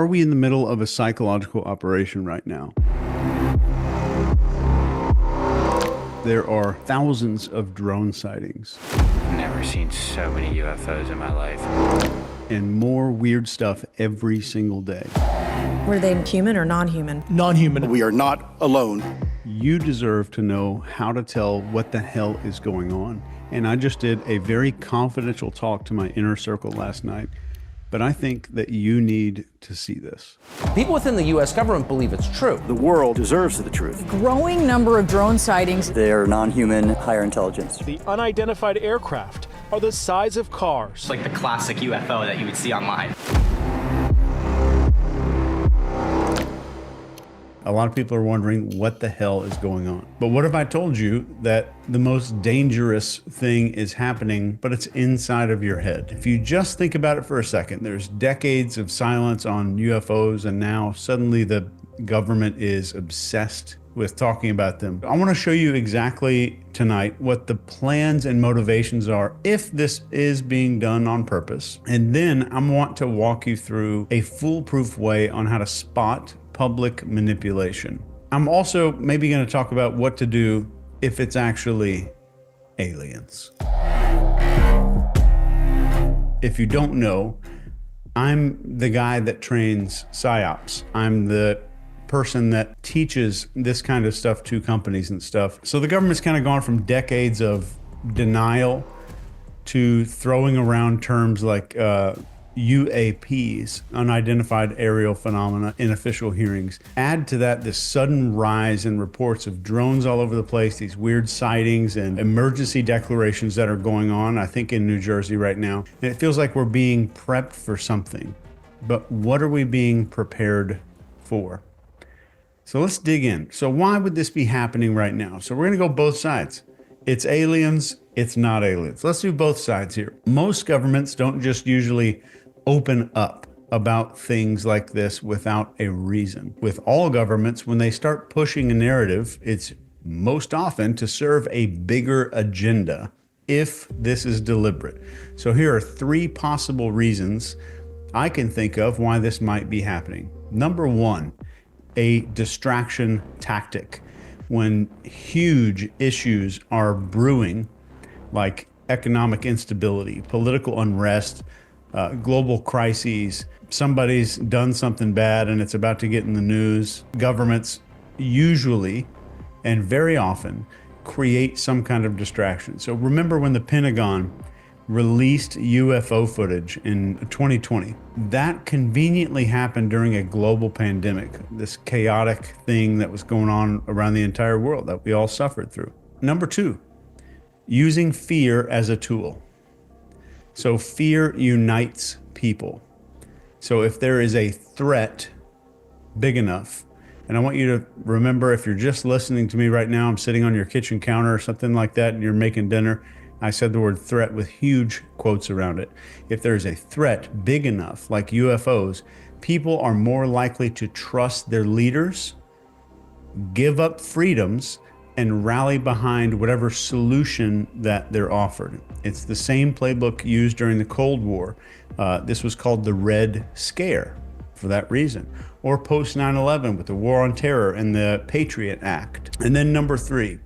Are we in the middle of a psychological operation right now? There are thousands of drone sightings. Never seen so many UFOs in my life. And more weird stuff every single day. Were they human or non-human? Non-human. We are not alone. You deserve to know how to tell what the hell is going on. And I just did a very confidential talk to my inner circle last night. But I think that you need to see this. People within the U.S. government believe it's true. The world deserves the truth. Growing number of drone sightings. They are non-human, higher intelligence. The unidentified aircraft are the size of cars. It's like the classic UFO that you would see online. A lot of people are wondering what the hell is going on. But what if I told you that the most dangerous thing is happening, but it's inside of your head? If you just think about it for a second, there's decades of silence on UFOs, and now suddenly the government is obsessed with talking about them. I want to show you exactly tonight what the plans and motivations are if this is being done on purpose. And then I want to walk you through a foolproof way on how to spot public manipulation. I'm also maybe going to talk about what to do if it's actually aliens. If you don't know, I'm the guy that trains psyops. I'm the person that teaches this kind of stuff to companies and stuff. So the government's kind of gone from decades of denial to throwing around terms like UAPs, unidentified aerial phenomena, in official hearings. Add to that this sudden rise in reports of drones all over the place, these weird sightings and emergency declarations that are going on, I think in New Jersey right now. And it feels like we're being prepped for something. But what are we being prepared for? So let's dig in. So why would this be happening right now? So we're going to go both sides. It's aliens, it's not aliens. Let's do both sides here. Most governments don't just usually open up about things like this without a reason. With all governments, when they start pushing a narrative, it's most often to serve a bigger agenda if this is deliberate. So here are three possible reasons I can think of why this might be happening. Number one, a distraction tactic. When huge issues are brewing, like economic instability, political unrest, global crises, somebody's done something bad and it's about to get in the news, governments usually and very often create some kind of distraction. So remember when the Pentagon released UFO footage in 2020. That conveniently happened during a global pandemic, this chaotic thing that was going on around the entire world that we all suffered through. Number two, using fear as a tool. So fear unites people. So if there is a threat big enough, and I want you to remember, if you're just listening to me right now, I'm sitting on your kitchen counter or something like that and you're making dinner, I said the word threat with huge quotes around it. If there's a threat big enough, like UFOs, people are more likely to trust their leaders, give up freedoms, and rally behind whatever solution that they're offered. It's the same playbook used during the Cold War. This was called the Red Scare for that reason. Or post 9/11 with the War on Terror and the Patriot Act. And then number three,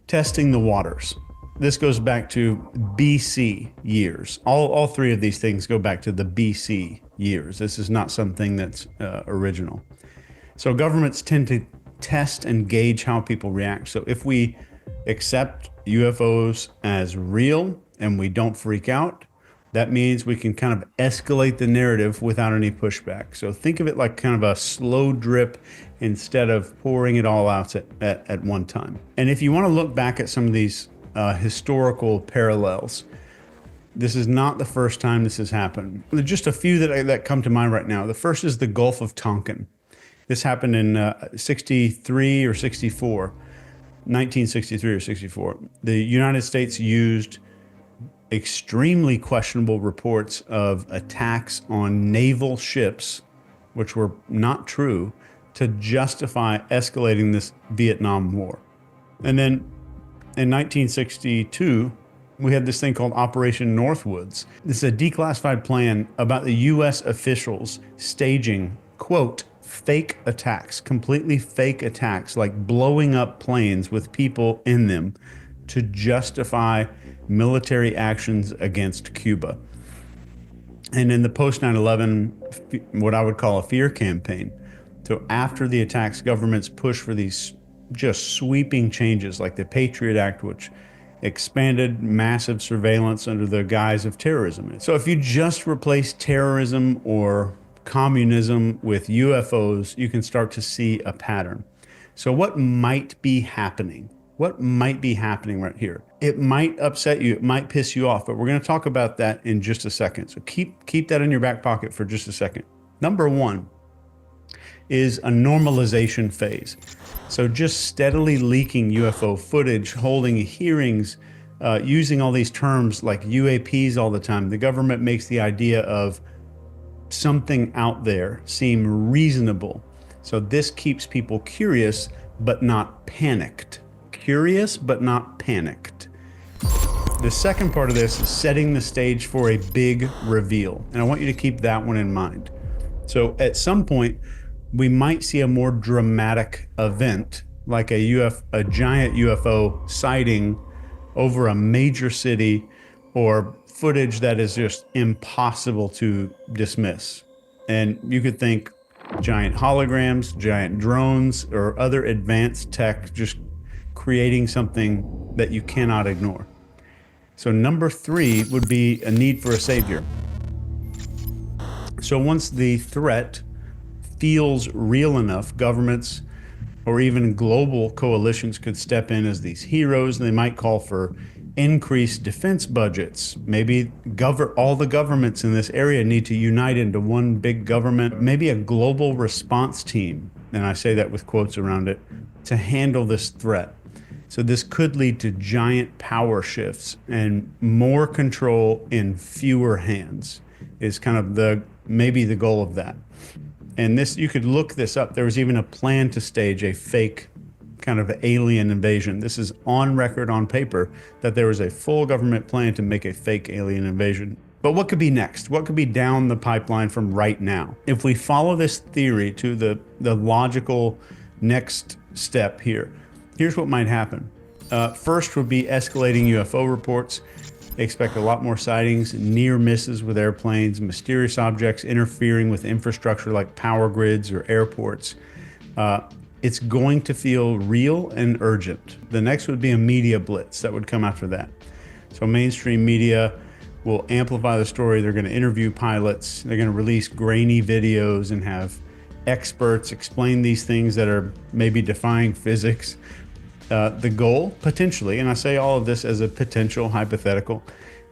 testing the waters. This goes back to BC years. All three of these things go back to the BC years. This is not something that's original. So governments tend to test and gauge how people react. So if we accept UFOs as real and we don't freak out, that means we can kind of escalate the narrative without any pushback. So think of it like kind of a slow drip instead of pouring it all out at one time. And if you want to look back at some of these historical parallels, this is not the first time this has happened. Just a few that come to mind right now. The first is the Gulf of Tonkin. This happened in 63 or 64, 1963 or 64. The United States used extremely questionable reports of attacks on naval ships, which were not true, to justify escalating this Vietnam War. And then in 1962, we had this thing called Operation Northwoods. This is a declassified plan about the U.S. officials staging, quote, fake attacks, completely fake attacks, like blowing up planes with people in them to justify military actions against Cuba. And in the post 9/11, what I would call a fear campaign. So after the attacks, governments push for these just sweeping changes like the Patriot Act, which expanded massive surveillance under the guise of terrorism. So if you just replace terrorism or communism with UFOs, you can start to see a pattern. So what might be happening? What might be happening right here? It might upset you, it might piss you off, but we're going to talk about that in just a second. So keep that in your back pocket for just a second. Number one is a normalization phase. So just steadily leaking UFO footage, holding hearings, using all these terms like UAPs all the time. The government makes the idea of something out there seem reasonable. So this keeps people curious, but not panicked. Curious, but not panicked. The second part of this is setting the stage for a big reveal. And I want you to keep that one in mind. So at some point, we might see a more dramatic event, like a giant UFO sighting over a major city, or footage that is just impossible to dismiss. And you could think giant holograms, giant drones, or other advanced tech just creating something that you cannot ignore. So number three would be a need for a savior. So once the threat feels real enough, governments or even global coalitions could step in as these heroes. They might call for increased defense budgets. Maybe all the governments in this area need to unite into one big government. Maybe a global response team, and I say that with quotes around it, to handle this threat. So this could lead to giant power shifts and more control in fewer hands is kind of maybe the goal of that. And this, you could look this up. There was even a plan to stage a fake kind of alien invasion. This is on record, on paper, that there was a full government plan to make a fake alien invasion. But what could be next? What could be down the pipeline from right now? If we follow this theory to the logical next step here, here's what might happen. First would be escalating UFO reports. Expect a lot more sightings, near misses with airplanes, mysterious objects interfering with infrastructure like power grids or airports. It's going to feel real and urgent. The next would be a media blitz that would come after that. So mainstream media will amplify the story. They're going to interview pilots. They're going to release grainy videos and have experts explain these things that are maybe defying physics. The goal, potentially, and I say all of this as a potential hypothetical,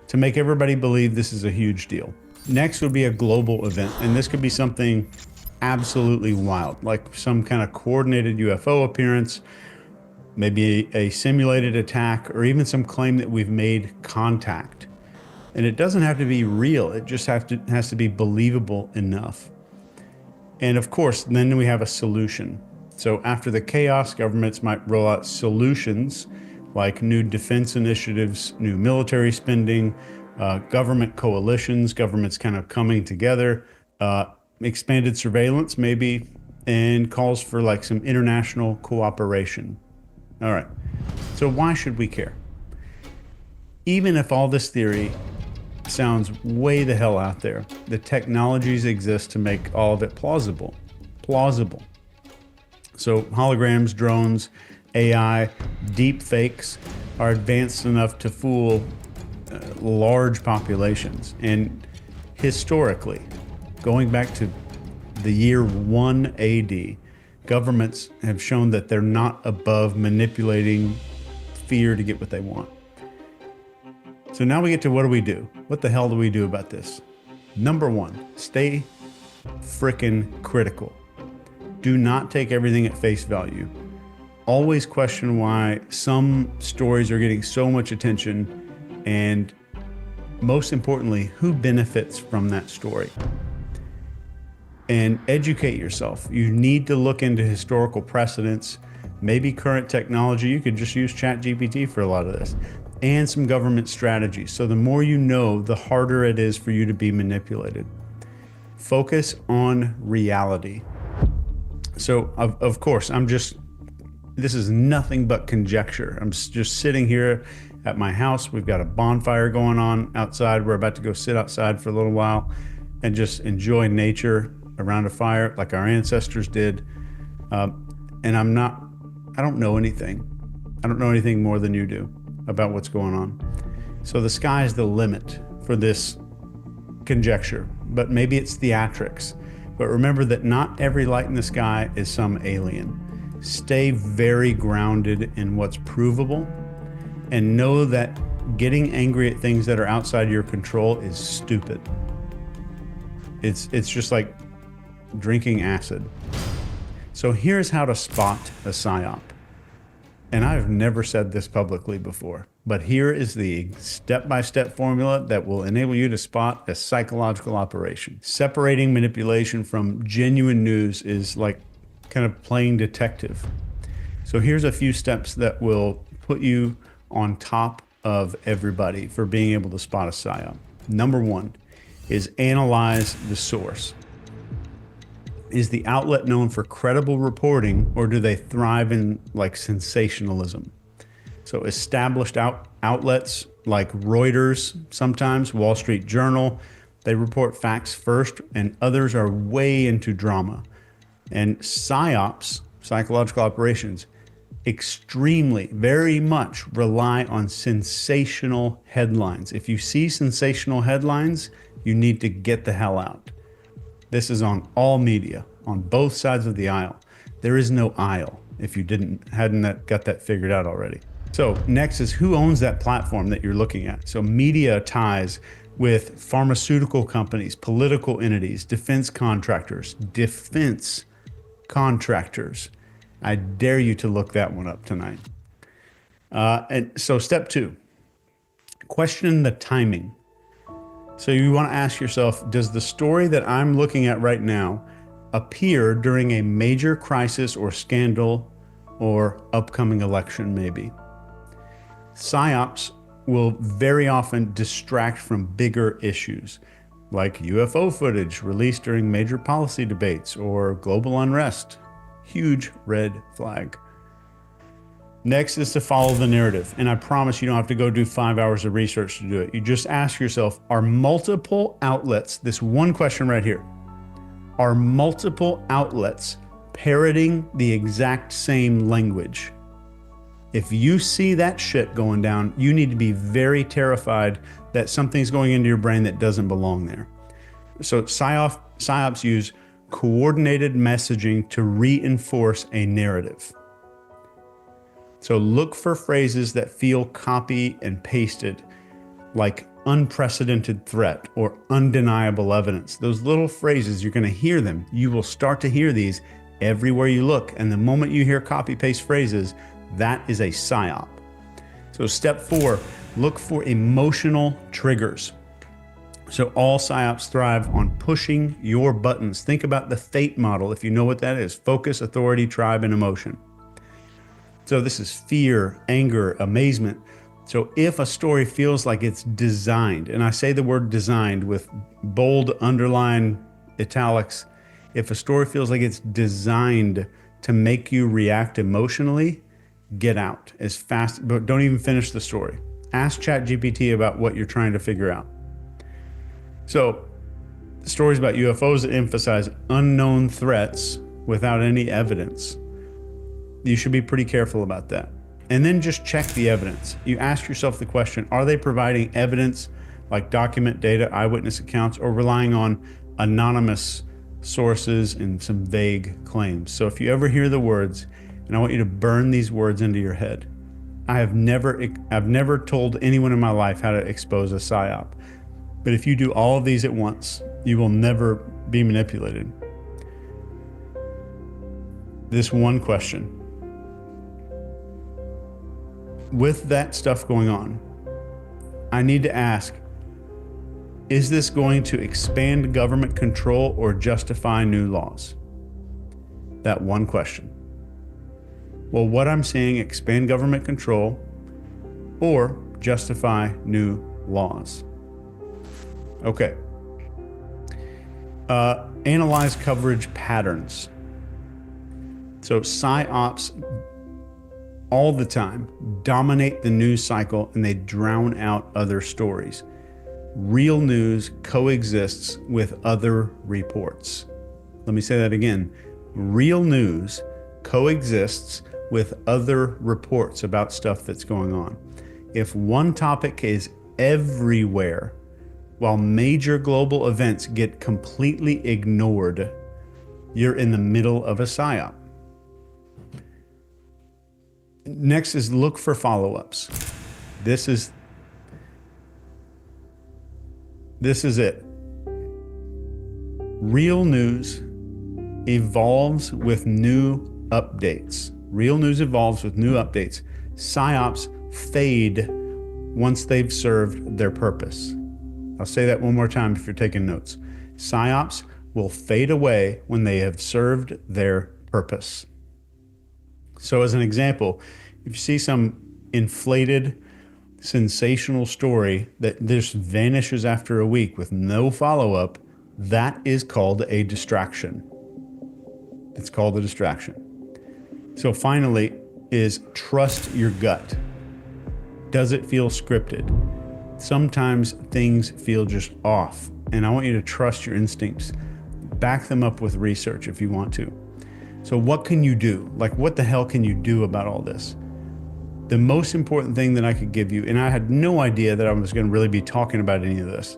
to make everybody believe this is a huge deal. Next would be a global event, and this could be something absolutely wild, like some kind of coordinated UFO appearance, maybe a simulated attack, or even some claim that we've made contact. And it doesn't have to be real, it just has to be believable enough. And of course, then we have a solution. So after the chaos, governments might roll out solutions like new defense initiatives, new military spending, government coalitions, governments kind of coming together, expanded surveillance maybe, and calls for like some international cooperation. All right, so why should we care? Even if all this theory sounds way the hell out there, the technologies exist to make all of it plausible. So holograms, drones, AI, deep fakes are advanced enough to fool large populations. And historically, going back to the year 1 AD, governments have shown that they're not above manipulating fear to get what they want. So now we get to what do we do? What the hell do we do about this? Number one, stay frickin' critical. Do not take everything at face value. Always question why some stories are getting so much attention, and most importantly, who benefits from that story. And educate yourself. You need to look into historical precedents, maybe current technology. You could just use ChatGPT for a lot of this. and some government strategies. So the more you know, the harder it is for you to be manipulated. Focus on reality. So of course, this is nothing but conjecture. I'm just sitting here at my house. We've got a bonfire going on outside. We're about to go sit outside for a little while and just enjoy nature around a fire like our ancestors did. And I don't know anything. I don't know anything more than you do about what's going on. So the sky is the limit for this conjecture, but maybe it's theatrics. But remember that not every light in the sky is some alien. Stay very grounded in what's provable and know that getting angry at things that are outside your control is stupid. It's just like drinking acid. So here's how to spot a psyop. And I've never said this publicly before, but here is the step-by-step formula that will enable you to spot a psychological operation. Separating manipulation from genuine news is like kind of playing detective. So here's a few steps that will put you on top of everybody for being able to spot a psyop. Number one is analyze the source. Is the outlet known for credible reporting, or do they thrive in like sensationalism? So established outlets like Reuters, sometimes Wall Street Journal, they report facts first, and others are way into drama. And psyops, psychological operations, extremely, very much rely on sensational headlines. If you see sensational headlines, you need to get the hell out. This is on all media, on both sides of the aisle. There is no aisle if you hadn't got that figured out already. So next is who owns that platform that you're looking at. So media ties with pharmaceutical companies, political entities, defense contractors. I dare you to look that one up tonight. And so step two, question the timing. So you want to ask yourself, does the story that I'm looking at right now appear during a major crisis or scandal or upcoming election maybe? PSYOPs will very often distract from bigger issues like UFO footage released during major policy debates or global unrest. Huge red flag. Next is to follow the narrative. And I promise you don't have to go do 5 hours of research to do it. You just ask yourself, are multiple outlets, this one question right here, are multiple outlets parroting the exact same language? If you see that shit going down, you need to be very terrified that something's going into your brain that doesn't belong there. So psyops use coordinated messaging to reinforce a narrative. So look for phrases that feel copy and pasted, like unprecedented threat or undeniable evidence. Those little phrases, you're going to hear them. You will start to hear these everywhere you look. And the moment you hear copy paste phrases, that is a psyop. So step 4, look for emotional triggers. So all psyops thrive on pushing your buttons. Think about the fate model, if you know what that is: focus, authority, tribe, and emotion. So this is fear, anger, amazement. So if a story feels like it's designed, and I say the word designed with bold, underline, italics, if a story feels like it's designed to make you react emotionally, get out as fast, but don't even finish the story. Ask ChatGPT about what you're trying to figure out. So stories about UFOs that emphasize unknown threats without any evidence, you should be pretty careful about that. And then just check the evidence. You ask yourself the question, are they providing evidence like document data, eyewitness accounts, or relying on anonymous sources and some vague claims? So if you ever hear the words, and I want you to burn these words into your head, I've never told anyone in my life how to expose a psyop. But if you do all of these at once, you will never be manipulated. This one question. With that stuff going on, I need to ask, is this going to expand government control or justify new laws? That one question. Will what I'm saying expand government control or justify new laws. Okay. Analyze coverage patterns. So psyops all the time dominate the news cycle and they drown out other stories. Real news coexists with other reports. Let me say that again. Real news coexists with other reports about stuff that's going on. If one topic is everywhere, while major global events get completely ignored, you're in the middle of a psyop. Next is look for follow-ups. This is it. Real news evolves with new updates. Real news evolves with new updates. Psyops fade once they've served their purpose. I'll say that one more time if you're taking notes. Psyops will fade away when they have served their purpose. So as an example, if you see some inflated, sensational story that just vanishes after a week with no follow-up, that is called a distraction. It's called a distraction. So finally is trust your gut. Does it feel scripted? Sometimes things feel just off, and I want you to trust your instincts. Back them up with research if you want to. So what can you do? Like, what the hell can you do about all this? The most important thing that I could give you, and I had no idea that I was going to really be talking about any of this,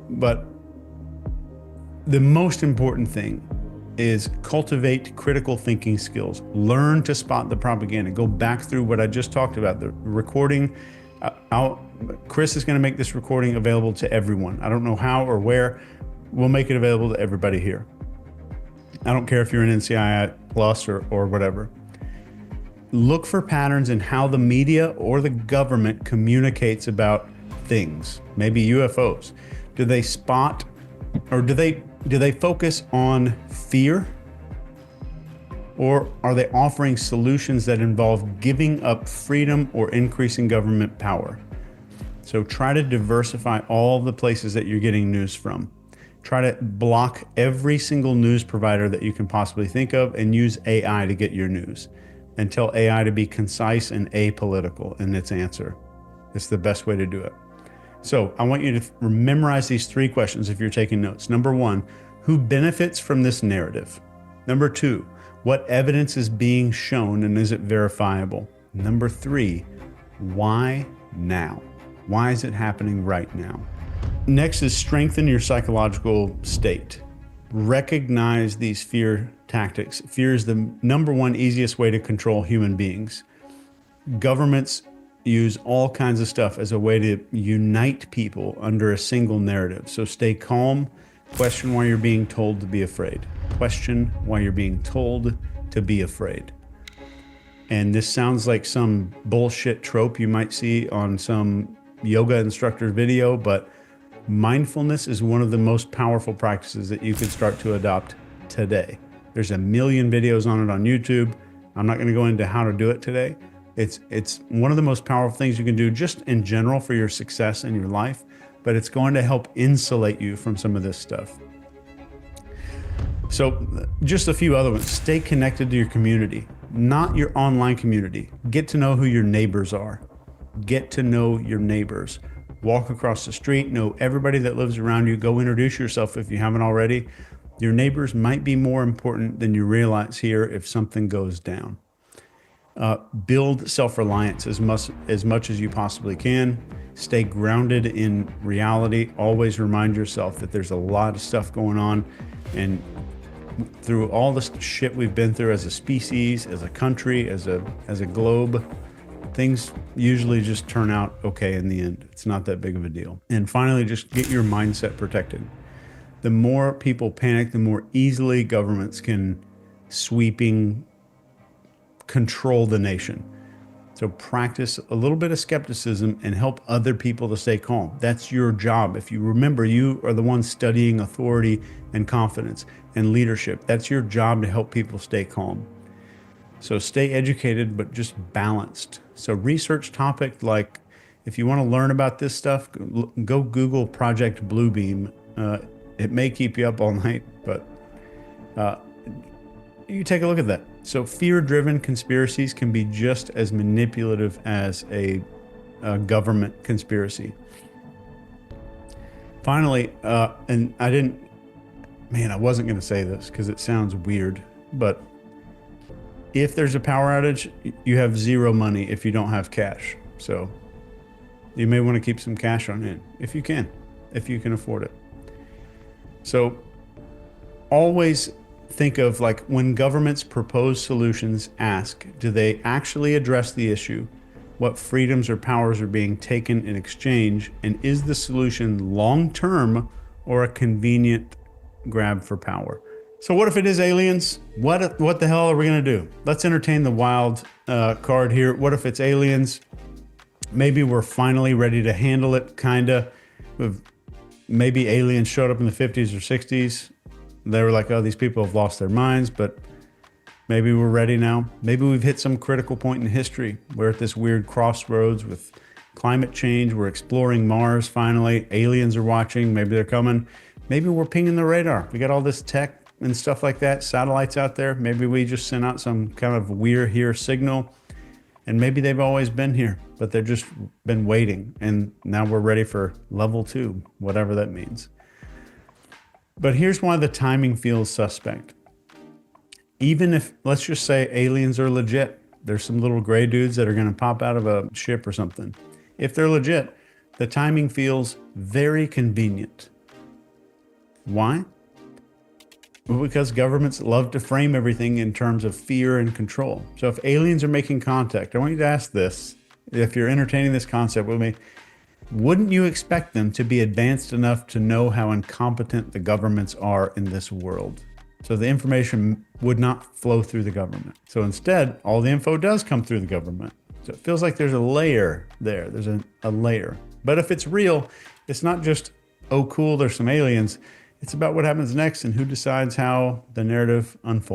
but the most important thing is cultivate critical thinking skills. Learn to spot the propaganda. Go back through what I just talked about, the recording. Chris is going to make this recording available to everyone. I don't know how or where. We'll make it available to everybody here. I don't care if you're an NCII plus or whatever. Look for patterns in how the media or the government communicates about things, maybe UFOs. Do they spot, or do they focus on fear? Or are they offering solutions that involve giving up freedom or increasing government power? So try to diversify all the places that you're getting news from. Try to block every single news provider that you can possibly think of and use AI to get your news. And tell AI to be concise and apolitical in its answer. It's the best way to do it. So I want you to memorize these 3 questions if you're taking notes. Number 1, who benefits from this narrative? Number 2, what evidence is being shown and is it verifiable? Number 3, why now? Why is it happening right now? Next is strengthen your psychological state. Recognize these fear tactics. Fear is the number 1 easiest way to control human beings. Governments use all kinds of stuff as a way to unite people under a single narrative. So stay calm. Question why you're being told to be afraid. Question why you're being told to be afraid. And this sounds like some bullshit trope you might see on some yoga instructor video, but mindfulness is one of the most powerful practices that you could start to adopt today. There's a million videos on it on YouTube. I'm not going to go into how to do it today. It's one of the most powerful things you can do just in general for your success in your life, but it's going to help insulate you from some of this stuff. So just a few other ones. Stay connected to your community, not your online community. Get to know who your neighbors are. Get to know your neighbors. Walk across the street, know everybody that lives around you. Go introduce yourself if you haven't already. Your neighbors might be more important than you realize here if something goes down. Build self-reliance as much as you possibly can. Stay grounded in reality. Always remind yourself that there's a lot of stuff going on, and through all the shit we've been through as a species, as a country, as a globe, things usually just turn out okay in the end. It's not that big of a deal. And finally, just get your mindset protected. The more people panic, the more easily governments can sweeping control the nation. So practice a little bit of skepticism and help other people to stay calm. That's your job. If you remember, you are the one studying authority and confidence and leadership. That's your job to help people stay calm. So stay educated, but just balanced. So research topic like If you want to learn about this stuff, go Google Project Bluebeam. It may keep you up all night, but you take a look at that. So fear-driven conspiracies can be just as manipulative as a government conspiracy. Finally, and I wasn't going to say this because it sounds weird, but if there's a power outage, you have zero money if you don't have cash. So you may want to keep some cash on hand if you can afford it. So always think of, like, when governments propose solutions, ask, do they actually address the issue? What freedoms or powers are being taken in exchange? And is the solution long-term or a convenient grab for power? So what if it is aliens? What the hell are we going to do? Let's entertain the wild card here. What if it's aliens? Maybe we're finally ready to handle it, kinda. Maybe aliens showed up in the 50s or 60s. They were like, oh, these people have lost their minds, but maybe we're ready now. Maybe we've hit some critical point in history. We're at this weird crossroads with climate change. We're exploring Mars finally. Aliens are watching. Maybe they're coming. Maybe we're pinging the radar. We got all this tech and stuff like that, satellites out there. Maybe we just sent out some kind of we're here signal, and maybe they've always been here, but they've just been waiting, and now we're ready for level 2, whatever that means. But here's why the timing feels suspect. Even if, let's just say, aliens are legit, there's some little gray dudes that are going to pop out of a ship or something. If they're legit, the timing feels very convenient. Why? Well, because governments love to frame everything in terms of fear and control. So if aliens are making contact, I want you to ask this, if you're entertaining this concept with me, wouldn't you expect them to be advanced enough to know how incompetent the governments are in this world? So the information would not flow through the government. So instead, all the info does come through the government. So it feels like there's a layer there. There's a layer. But if it's real, it's not just, oh, cool, there's some aliens. It's about what happens next and who decides how the narrative unfolds.